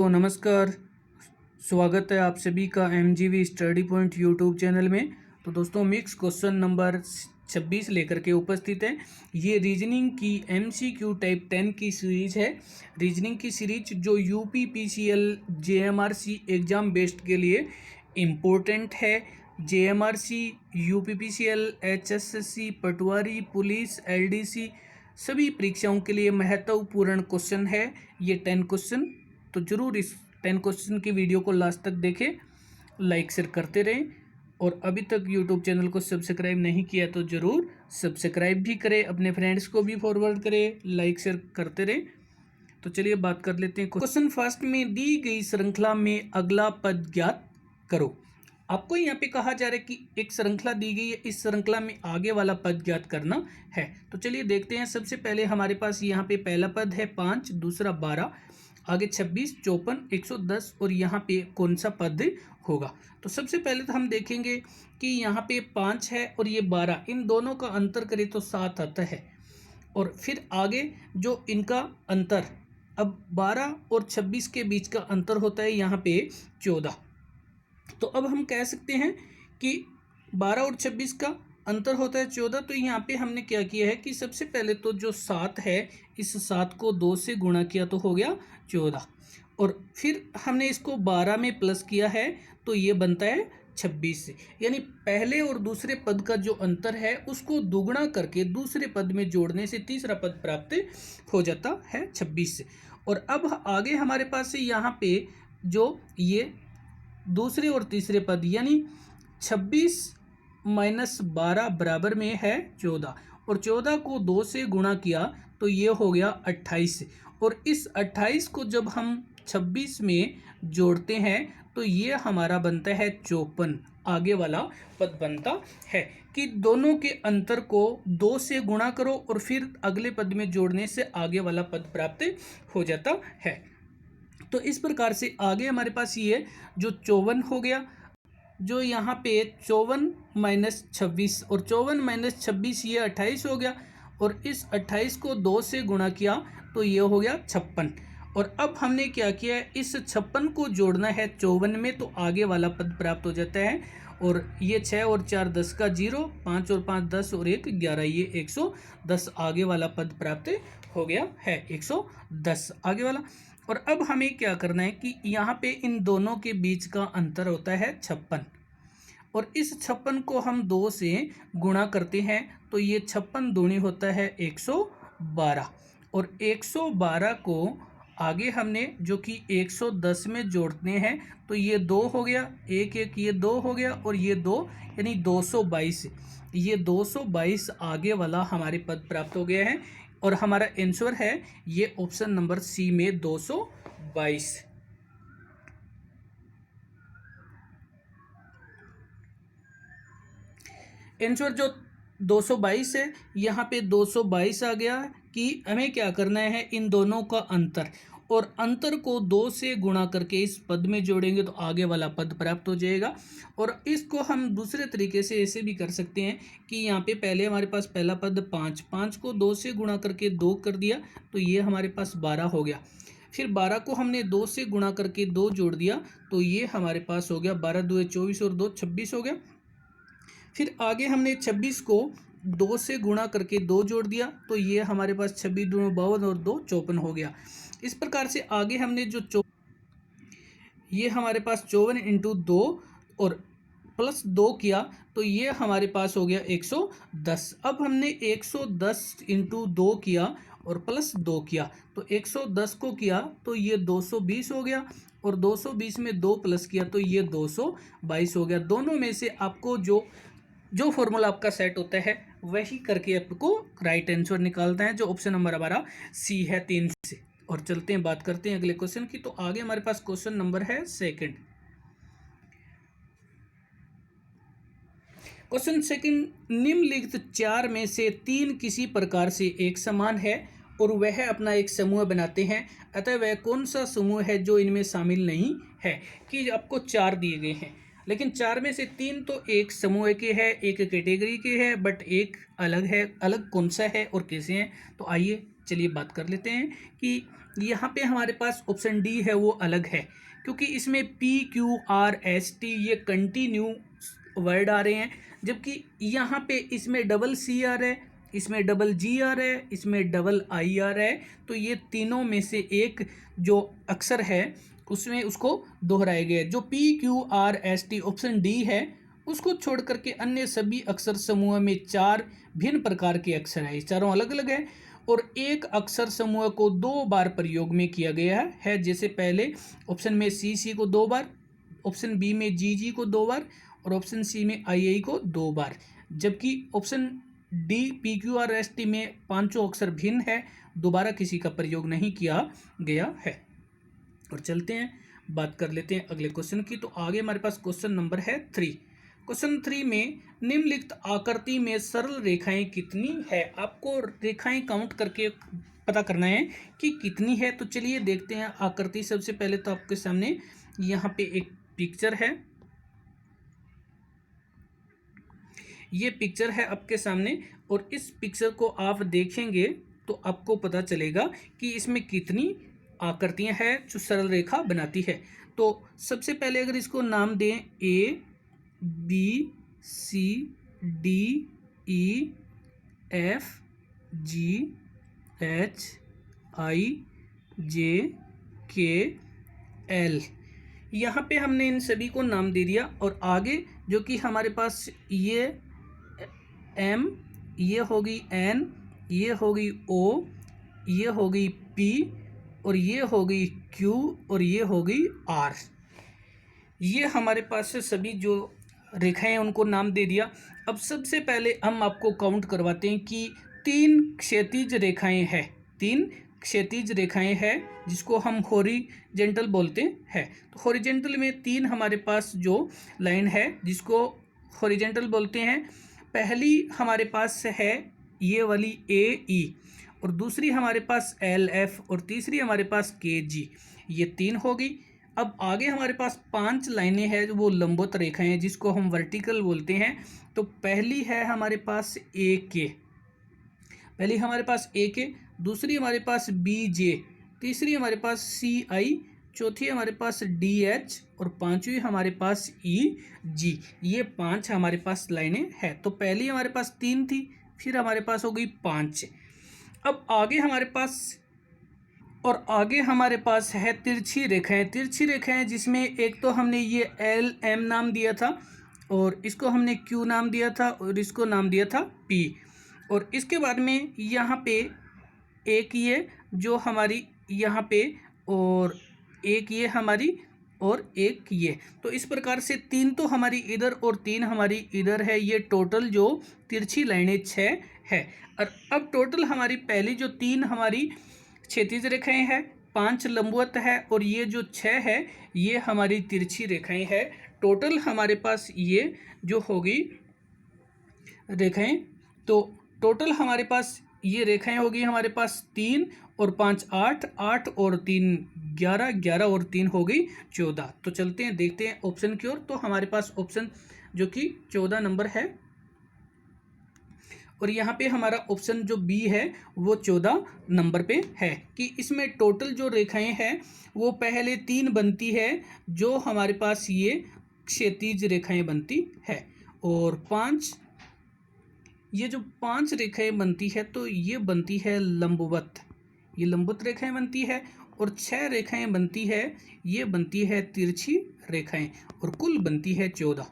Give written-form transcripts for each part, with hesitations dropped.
तो नमस्कार। स्वागत है आप सभी का एमजीवी स्टडी पॉइंट यूट्यूब चैनल में। तो दोस्तों मिक्स क्वेश्चन नंबर 26 लेकर के उपस्थित है। ये रीजनिंग की एमसीक्यू टाइप 10 की सीरीज है। रीजनिंग की सीरीज जो यूपी पीसीएल जेएमआरसी एग्ज़ाम बेस्ड के लिए इम्पोर्टेंट है। जेएमआरसी, यूपी पीसीएल, एचएसएससी, पटवारी, पुलिस, एलडीसी सभी परीक्षाओं के लिए महत्वपूर्ण क्वेश्चन है ये 10 क्वेश्चन। तो जरूर इस 10 क्वेश्चन की वीडियो को लास्ट तक देखें, लाइक शेयर करते रहें और अभी तक यूट्यूब चैनल को सब्सक्राइब नहीं किया तो ज़रूर सब्सक्राइब भी करें, अपने फ्रेंड्स को भी फॉरवर्ड करें, लाइक शेयर करते रहें। तो चलिए बात कर लेते हैं। क्वेश्चन फर्स्ट में दी गई श्रृंखला में अगला पद ज्ञात करो। आपको यहाँ पे कहा जा रहा है कि एक श्रृंखला दी गई है, इस श्रृंखला में आगे वाला पद ज्ञात करना है। तो चलिए देखते हैं। सबसे पहले हमारे पास यहाँ पे पहला पद है 5, दूसरा 12, आगे 26, 54, 110 और यहाँ पे कौन सा पद होगा। तो सबसे पहले तो हम देखेंगे कि यहाँ पे 5 है और ये 12, इन दोनों का अंतर करें तो 7 आता है। और फिर आगे जो इनका अंतर, अब 12 और 26 के बीच का अंतर होता है यहाँ पे 14। तो अब हम कह सकते हैं कि 12 और 26 का अंतर होता है 14। तो यहाँ पे हमने क्या किया है कि सबसे पहले तो जो 7 है, इस 7 को 2 से गुणा किया तो हो गया 14, और फिर हमने इसको 12 में प्लस किया है तो ये बनता है 26 से। यानी पहले और दूसरे पद का जो अंतर है उसको दुगुना करके दूसरे पद में जोड़ने से तीसरा पद प्राप्त हो जाता है 26 से। और अब आगे हमारे पास यहाँ पे जो ये दूसरे और तीसरे पद यानी 26 माइनस 12 बराबर में है 14, और 14 को 2 से गुणा किया तो ये हो गया 28। और इस 28 को जब हम 26 में जोड़ते हैं तो ये हमारा बनता है 54। आगे वाला पद बनता है कि दोनों के अंतर को 2 से गुणा करो और फिर अगले पद में जोड़ने से आगे वाला पद प्राप्त हो जाता है। तो इस प्रकार से आगे हमारे पास ये जो 54 हो गया, जो यहाँ पे 54 माइनस 26 और 54 माइनस 26 ये 28 हो गया, और इस 28 को 2 से गुणा किया तो ये हो गया 56। और अब हमने क्या किया है, इस 56 को जोड़ना है 54 में तो आगे वाला पद प्राप्त हो जाता है। और ये 6 और 4 10 का 0, 5 और 5 10 और 1 11, ये 110 आगे वाला पद प्राप्त हो गया है 110 आगे वाला। और अब हमें क्या करना है कि यहाँ पे इन दोनों के बीच का अंतर होता है 56, और इस 56 को हम 2 से गुणा करते हैं तो ये 56 दूनी होता है 112, और 112 को आगे हमने जो कि 110 में जोड़ते हैं तो ये 2 हो गया, एक एक ये 2 हो गया और ये 2 यानी 222। ये 222 आगे वाला हमारे पद प्राप्त हो गया है, और हमारा आंसर है ये ऑप्शन नंबर सी में 222। आंसर जो 222 है, यहाँ पे 222 आ गया कि हमें क्या करना है, इन दोनों का अंतर, और अंतर को 2 से गुणा करके इस पद में जोड़ेंगे तो आगे वाला पद प्राप्त हो जाएगा। और इसको हम दूसरे तरीके से ऐसे भी कर सकते हैं कि यहाँ पे पहले हमारे पास पहला पद 5, 5 को 2 से गुणा करके 2 कर दिया तो ये हमारे पास 12 हो गया। फिर 12 को हमने 2 से गुणा करके 2 जोड़ दिया तो ये हमारे पास हो गया 12 2 24 और 2 26 हो गया। फिर आगे हमने 26 को 2 से गुणा करके 2 जोड़ दिया तो ये हमारे पास 26 2 52 और 2 54 हो गया। इस प्रकार से आगे हमने जो ये हमारे पास 54 इंटू 2 और प्लस 2 किया तो ये हमारे पास हो गया 110। अब हमने 110 इंटू 2 किया और प्लस 2 किया तो 110 को किया तो ये 220 हो गया, और 220 में 2 प्लस किया तो ये 222 हो गया। दोनों में से आपको जो फॉर्मूला आपका सेट होता है वही करके आपको राइट आंसर निकालना है, जो ऑप्शन नंबर हमारा सी है 3 से। और चलते हैं बात करते हैं अगले क्वेश्चन की। तो आगे हमारे पास क्वेश्चन नंबर है सेकंड। क्वेश्चन सेकंड, निम्नलिखित 4 में से 3 किसी प्रकार से एक समान है और वह अपना एक समूह बनाते हैं, अतः वह कौन सा समूह है जो इनमें शामिल नहीं है। कि आपको 4 दिए गए हैं लेकिन 4 में से 3 तो एक समूह के है, एक कैटेगरी के है, बट एक अलग है। अलग कौन सा है और कैसे हैं, तो आइए चलिए बात कर लेते हैं कि यहाँ पे हमारे पास ऑप्शन डी है वो अलग है, क्योंकि इसमें PQRST ये कंटिन्यू वर्ड आ रहे हैं, जबकि यहाँ पे इसमें डबल सी आ रहा है, इसमें डबल जी आ रहा है, इसमें डबल आई आ रहा है। तो ये तीनों में से एक जो अक्षर है उसमें उसको दोहराया गया है। जो PQRST ऑप्शन डी है उसको छोड़ करके अन्य सभी अक्षर समूह में 4 भिन्न प्रकार के अक्षर हैं, चारों अलग अलग है और एक अक्षर समूह को 2 बार प्रयोग में किया गया है। जैसे पहले ऑप्शन में सी को 2 बार, ऑप्शन बी में जी को 2 बार और ऑप्शन सी में आई को 2 बार, जबकि ऑप्शन डी PQRST में 5 अक्षर भिन्न है, दोबारा किसी का प्रयोग नहीं किया गया है। और चलते हैं बात कर लेते हैं अगले क्वेश्चन की। तो आगे हमारे पास क्वेश्चन नंबर है 3। क्वेश्चन 3 में निम्नलिखित आकृति में सरल रेखाएं कितनी है। आपको रेखाएं काउंट करके पता करना है कि कितनी है। तो चलिए देखते हैं आकृति। सबसे पहले तो आपके सामने यहाँ पे एक पिक्चर है, ये पिक्चर है आपके सामने और इस पिक्चर को आप देखेंगे तो आपको पता चलेगा कि इसमें कितनी आकृतियां हैं जो सरल रेखा बनाती है। तो सबसे पहले अगर इसको नाम दें ABCDEFGHIJKL, यहाँ पे हमने इन सभी को नाम दे दिया। और आगे जो कि हमारे पास ये M, ये होगी N, ये होगी O, ये होगी P और ये होगी Q और ये होगी R। ये हमारे पास से सभी जो रेखाएं उनको नाम दे दिया। अब सबसे पहले हम आपको काउंट करवाते हैं कि 3 क्षैतिज रेखाएं हैं, 3 क्षैतिज रेखाएं हैं जिसको हम हॉरिजेंटल बोलते हैं। तो हॉरिजेंटल में 3 हमारे पास जो लाइन है जिसको हॉरिजेंटल बोलते हैं। पहली हमारे पास है ये वाली AE और दूसरी हमारे पास LF और तीसरी हमारे पास KG, ये 3 होगी। अब आगे हमारे पास 5 लाइनें हैं वो लंबवत रेखाएं हैं जिसको हम वर्टिकल बोलते हैं। तो पहली है हमारे पास AK, पहली हमारे पास AK, दूसरी हमारे पास BJ, तीसरी हमारे पास CI, चौथी हमारे पास DH और पांचवी हमारे पास EG। ये 5 हमारे पास लाइनें हैं। तो पहली हमारे पास 3 थी, फिर हमारे पास हो गई 5। अब आगे हमारे पास है तिरछी रेखाएं, जिसमें एक तो हमने ये LM नाम दिया था और इसको हमने Q नाम दिया था और इसको नाम दिया था P। और इसके बाद में यहाँ पे एक ये जो हमारी यहाँ पे और एक ये हमारी और एक ये, तो इस प्रकार से 3 तो हमारी इधर और 3 हमारी इधर है। ये टोटल जो तिरछी लाइनें 6 है। और अब टोटल हमारी पहली जो 3 हमारी क्षैतिज रेखाएं हैं, 5 लंबवत है और ये जो 6 है ये हमारी तिरछी रेखाएं हैं। टोटल हमारे पास ये जो होगी रेखाएं, तो टोटल हमारे पास ये रेखाएं होगी हमारे पास 3 और 5 8, 8 और 3 11, 11 और 3 हो गई 14। तो चलते हैं देखते हैं ऑप्शन की ओर। तो हमारे पास ऑप्शन जो कि 14 नंबर है और यहाँ पे हमारा ऑप्शन जो बी है वो 14 नंबर पे है कि इसमें टोटल जो रेखाएं हैं वो पहले 3 बनती है जो हमारे पास ये क्षैतिज रेखाएं बनती है और 5, ये जो 5 रेखाएं बनती है तो ये बनती है लंबवत, ये लंबवत रेखाएं बनती है। और 6 रेखाएं बनती है, ये बनती है तिरछी रेखाएं और कुल बनती है 14।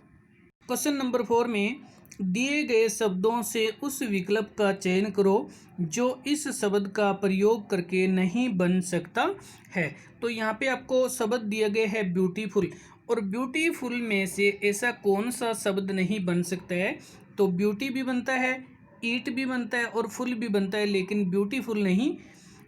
क्वेश्चन नंबर 4 में दिए गए शब्दों से उस विकल्प का चयन करो जो इस शब्द का प्रयोग करके नहीं बन सकता है। तो यहाँ पे आपको शब्द दिया गया है ब्यूटीफुल, और ब्यूटीफुल में से ऐसा कौन सा शब्द नहीं बन सकता है। तो ब्यूटी भी बनता है, ईट भी बनता है और फुल भी बनता है, लेकिन ब्यूटीफुल नहीं,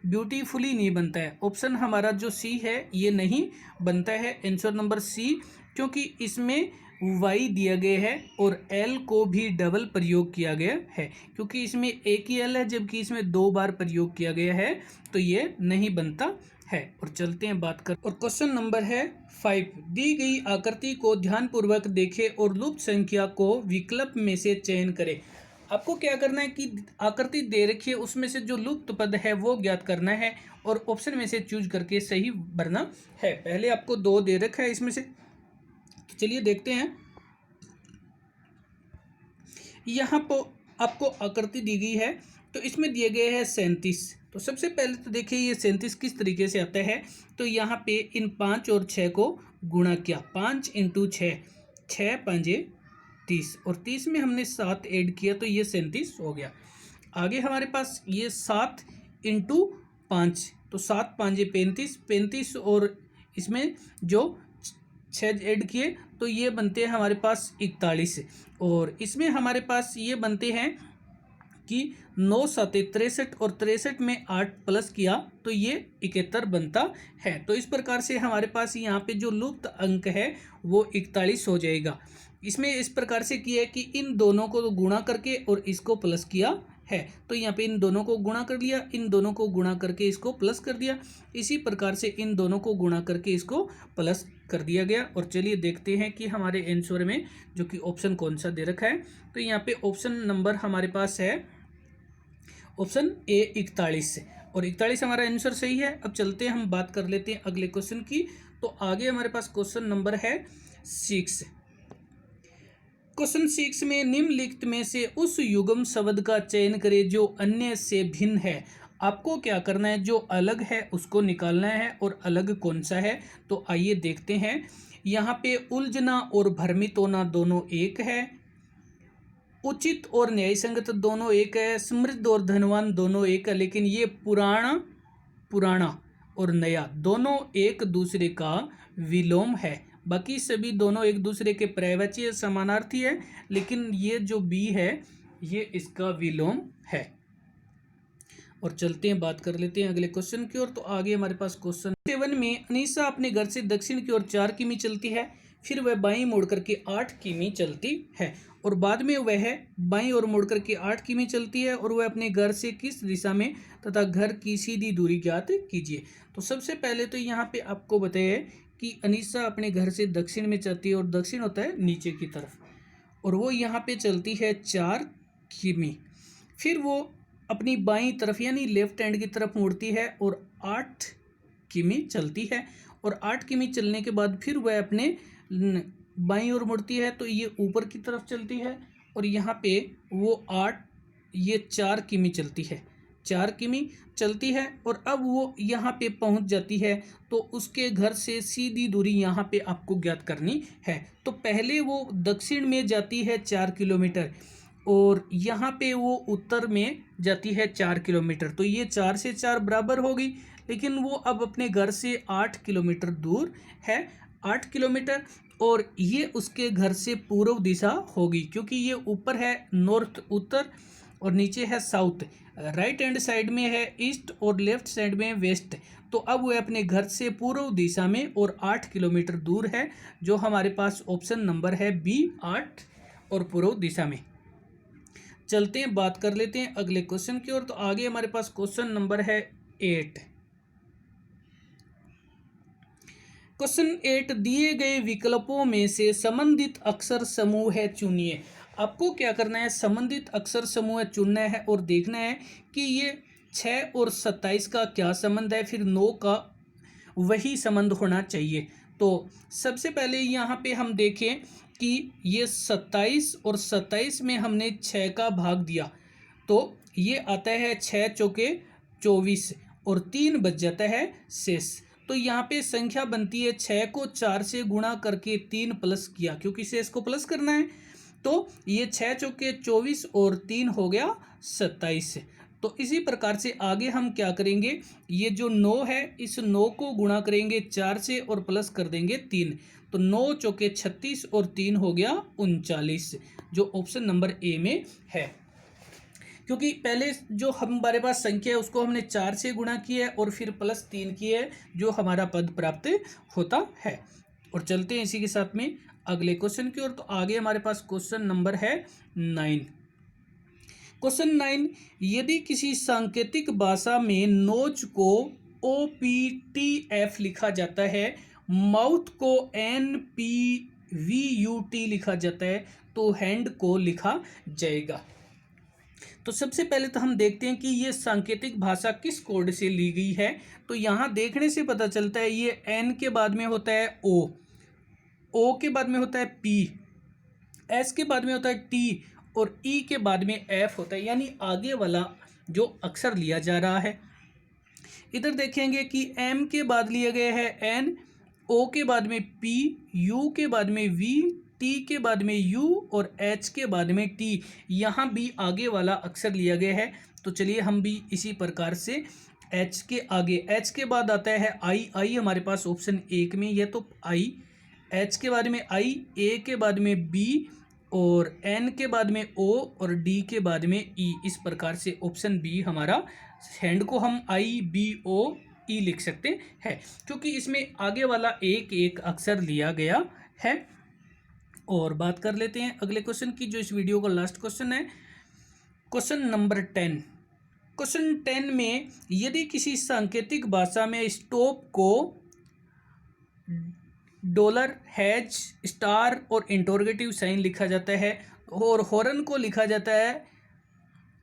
ब्यूटीफुली नहीं बनता है। ऑप्शन हमारा जो सी है ये नहीं बनता है, आंसर नंबर सी, क्योंकि इसमें वाई दिया गया है और एल को भी डबल प्रयोग किया गया है, क्योंकि इसमें एक ही एल है जबकि इसमें 2 बार प्रयोग किया गया है, तो ये नहीं बनता है। और चलते हैं बात कर। और क्वेश्चन नंबर है 5, दी गई आकृति को ध्यानपूर्वक देखें और लुप्त संख्या को विकल्प में से चयन करें। आपको क्या करना है कि आकृति दे रखी है उसमें से जो लुप्त पद है वो ज्ञात करना है और ऑप्शन में से चूज करके सही भरना है। पहले आपको 2 दे रखा है इसमें से, चलिए देखते हैं। यहाँ पर आपको आकृति दी गई है तो इसमें दिए गए हैं 37। तो सबसे पहले तो देखिए ये 37 किस तरीके से आता है। तो यहाँ पे इन 5 और 6 को गुणा किया, 5 × 6, 6 5 30 और 30 में हमने 7 ऐड किया तो ये 37 हो गया। आगे हमारे पास ये 7 × 5, तो 7 5 35, 35 और इसमें जो 6 ऐड किए तो ये बनते हैं हमारे पास 41 और इसमें हमारे पास ये बनते हैं कि 9 7 63 और 63 में 8 प्लस किया तो ये 71 बनता है। तो इस प्रकार से हमारे पास यहाँ पे जो लुप्त अंक है वो 41 हो जाएगा। इसमें इस प्रकार से किया है कि इन दोनों को गुणा करके और इसको प्लस किया है। तो यहाँ पे इन दोनों को गुणा कर लिया, इन दोनों को गुणा करके इसको प्लस कर दिया, इसी प्रकार से इन दोनों को गुणा करके इसको प्लस कर दिया गया। और चलिए देखते हैं कि हमारे आंसर में जो कि ऑप्शन कौन सा दे रखा है। तो यहाँ पे ऑप्शन नंबर हमारे पास है ऑप्शन ए 41 और 41 हमारा आंसर सही है। अब चलते हैं, हम बात कर लेते हैं अगले क्वेश्चन की। तो आगे हमारे पास क्वेश्चन नंबर है 6। क्वेश्चन 6 में निम्नलिखित में से उस युग्म शब्द का चयन करें जो अन्य से भिन्न है। आपको क्या करना है, जो अलग है उसको निकालना है और अलग कौन सा है। तो आइए देखते हैं। यहाँ पे उलझना और भ्रमित होना दोनों एक है, उचित और न्यायसंगत दोनों एक है, समृद्ध और धनवान दोनों एक है, लेकिन ये पुराना और नया दोनों एक दूसरे का विलोम है। बाकी सभी दोनों एक दूसरे के पर्यायवाची समानार्थी है, लेकिन ये जो बी है ये इसका विलोम है। और चलते हैं, बात कर लेते हैं अगले क्वेश्चन की ओर। तो आगे हमारे पास क्वेश्चन 7 में अनीसा अपने घर से दक्षिण की ओर 4 किमी चलती है, फिर वह बाईं मुड़ करके 8 किमी चलती है और बाद में वह बाईं ओर मुड़ करके 8 किमी चलती है और वह अपने घर से किस दिशा में तथा घर की सीधी दूरी ज्ञात कीजिए। तो सबसे पहले तो यहाँ पे आपको बताया कि अनीसा अपने घर से दक्षिण में चलती है और दक्षिण होता है नीचे की तरफ, और वो यहाँ पे चलती है 4 किमी। फिर वो अपनी बाईं तरफ यानी लेफ्ट हैंड की तरफ मुड़ती है और 8 किमी चलती है और 8 किमी चलने के बाद फिर वह अपने बाईं ओर मुड़ती है तो ये ऊपर की तरफ चलती है और यहाँ पे वो 4 किमी चलती है, 4 किमी चलती है और अब वो यहाँ पे पहुँच जाती है। तो उसके घर से सीधी दूरी यहाँ पे आपको ज्ञात करनी है। तो पहले वो दक्षिण में जाती है 4 किलोमीटर और यहाँ पे वो उत्तर में जाती है 4 किलोमीटर, तो ये 4 से 4 बराबर होगी, लेकिन वो अब अपने घर से 8 किलोमीटर दूर है, 8 किलोमीटर, और ये उसके घर से पूर्व दिशा होगी क्योंकि ये ऊपर है नॉर्थ उत्तर और नीचे है साउथ, राइट हैंड साइड में है ईस्ट और लेफ्ट साइड में वेस्ट। तो अब वह अपने घर से पूर्व दिशा में और 8 किलोमीटर दूर है, जो हमारे पास ऑप्शन नंबर है बी 8 और पूर्व दिशा में। चलते हैं, बात कर लेते हैं अगले क्वेश्चन की ओर। तो आगे हमारे पास क्वेश्चन नंबर है 8। क्वेश्चन 8, दिए गए विकल्पों में से संबंधित अक्षर समूह चुनिए। आपको क्या करना है, संबंधित अक्षर समूह चुनना है और देखना है कि ये 6 और 27 का क्या संबंध है, फिर 9 का वही संबंध होना चाहिए। तो सबसे पहले यहाँ पे हम देखें कि ये 27 और 27 में हमने 6 का भाग दिया तो ये आता है 6 चौके 24 और 3 बच जाता है शेष। तो यहाँ पे संख्या बनती है 6 को 4 से गुणा करके 3 प्लस किया क्योंकि शेष को प्लस करना है, तो ये 6 चौके 24 और 3 हो गया 27। तो इसी प्रकार से आगे हम क्या करेंगे, ये जो 9 है इस 9 को गुणा करेंगे 4 से और प्लस कर देंगे 3, तो 9 चौके 36 और 3 हो गया 39, जो ऑप्शन नंबर ए में है। क्योंकि पहले जो हमारे पास संख्या है उसको हमने 4 से गुणा किया है और फिर प्लस 3 किया है, जो हमारा पद प्राप्त होता है। और चलते हैं इसी के साथ में अगले क्वेश्चन की ओर। तो आगे हमारे पास क्वेश्चन नंबर है 9। क्वेश्चन 9, यदि किसी सांकेतिक भाषा में नोच को OPTF लिखा जाता है, माउथ को NPVUT लिखा जाता है, तो हैंड को लिखा जाएगा। तो सबसे पहले तो हम देखते हैं कि ये सांकेतिक भाषा किस कोड से ली गई है। तो यहाँ देखने से पता चलता है ये एन के बाद में होता है ओ के बाद में होता है पी, एस के बाद में होता है टी और ई के बाद में एफ होता है, यानी आगे वाला जो अक्षर लिया जा रहा है। इधर देखेंगे कि एम के बाद लिया गया है एन, ओ के बाद में पी, यू के बाद में वी, टी के बाद में यू और एच के बाद में टी, यहाँ भी आगे वाला अक्षर लिया गया है। तो चलिए हम भी इसी प्रकार से एच के आगे, एच के बाद आता है आई हमारे पास ऑप्शन एक में, यह तो आई, एच के बाद में आई, ए के बाद में बी और एन के बाद में ओ और डी के बाद में ई। इस प्रकार से ऑप्शन बी हमारा, हैंड को हम आई बी ओ ई लिख सकते हैं, क्योंकि इसमें आगे वाला एक एक अक्षर लिया गया है। और बात कर लेते हैं अगले क्वेश्चन की, जो इस वीडियो का लास्ट क्वेश्चन है, क्वेश्चन नंबर 10। क्वेश्चन 10 में यदि किसी सांकेतिक भाषा में स्टॉप को डॉलर, हैज, स्टार और इंटरोगेटिव साइन लिखा जाता है और हॉर्न को लिखा जाता है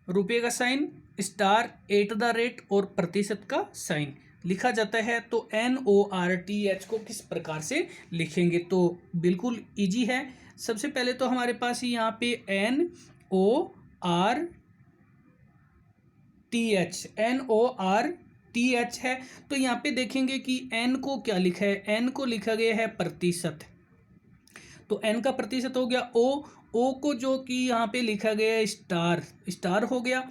रुपये का साइन, स्टार, @ और प्रतिशत का साइन लिखा जाता है, तो NORTH को किस प्रकार से लिखेंगे। तो बिल्कुल इजी है। सबसे पहले तो हमारे पास यहाँ पे NORTH है। तो यहाँ पे देखेंगे कि N को क्या लिखा है, N को लिखा गया है प्रतिशत, तो N का प्रतिशत हो गया। O को जो कि यहाँ पे लिखा गया है स्टार हो गया।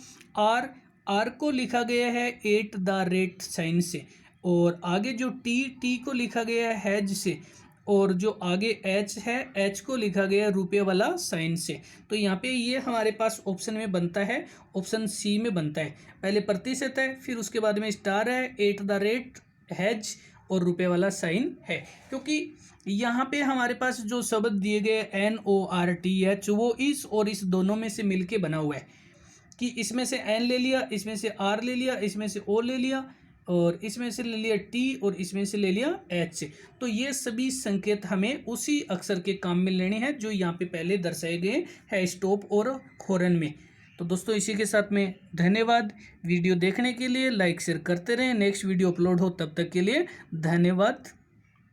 R को लिखा गया है @ साइन से, और आगे जो T को लिखा गया है हैज से, और जो आगे H है H को लिखा गया है रुपये वाला साइन से। तो यहाँ पे ये हमारे पास ऑप्शन में बनता है, ऑप्शन सी में बनता है। पहले प्रतिशत है, फिर उसके बाद में स्टार है, @ हैज और रुपये वाला साइन है। क्योंकि यहाँ पे हमारे पास जो शब्द दिए गए NORTH वो इस और इस दोनों में से मिलके बना हुआ है, कि इसमें से N ले लिया, इसमें से R ले लिया, इसमें से O ले लिया और इसमें से ले लिया T और इसमें से ले लिया H। तो ये सभी संकेत हमें उसी अक्षर के काम में लेने हैं जो यहाँ पे पहले दर्शाए गए हैं स्टॉप और हॉर्न में। तो दोस्तों इसी के साथ में धन्यवाद। वीडियो देखने के लिए लाइक शेयर करते रहें। नेक्स्ट वीडियो अपलोड हो तब तक के लिए धन्यवाद।